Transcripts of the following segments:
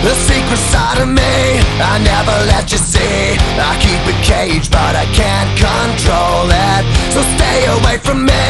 The secret side of me I never let you see. I keep it caged but I can't control it. So stay away from me,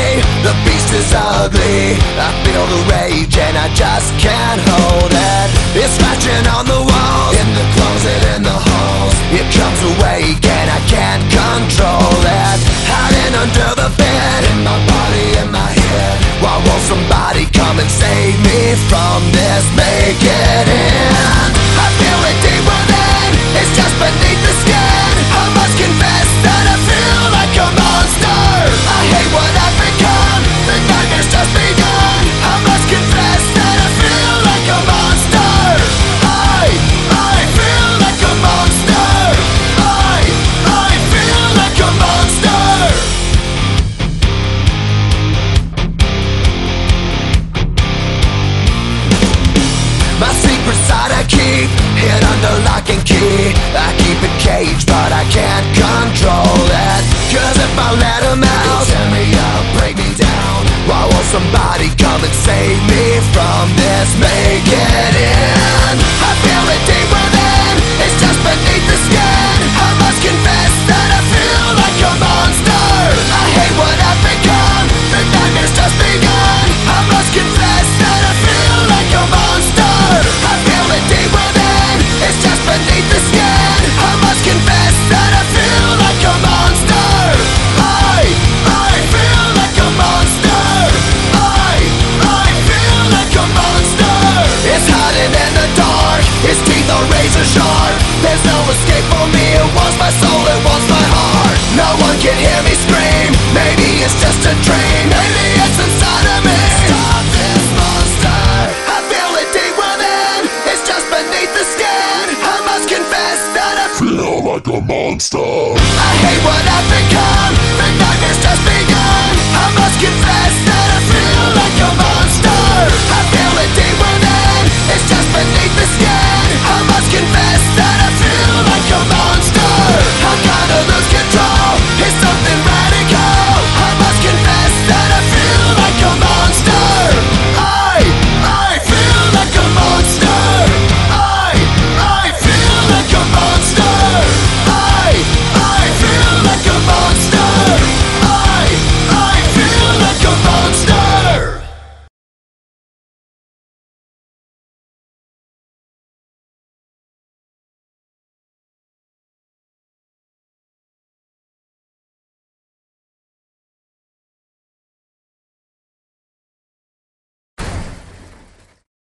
the beast is ugly. I feel the rage and I just can't hold it. It's scratching on the walls, in the closet, in the halls. It comes awake and I can't control it. Hiding under the bed, in my body, in my head. Why won't somebody come and save me from this? Make it end. I feel it deep within, it's just beneath the skin. I must confess that I feel like a monster. I hate what I've become, the nightmare's just begun. I must confess that I feel like a monster. I feel like a monster. I feel like a monster. My secret side I keep hid under lock and key. I keep it caged but I can't control it. Cause if I let him out, he'll tear me up, break me down. Why won't somebody come and save me from this? Make it end. I feel it deep within, it's just beneath the skin. I must confess that I feel like a monster. I hate what I've become, the nightmare's just begun. I must confess that I feel like a monster. I feel it deep within, it's just beneath the skin. I must confess that I feel like a monster. I feel like a monster. I feel like a monster. It's hiding in the dark, its teeth are razor sharp. There's no escape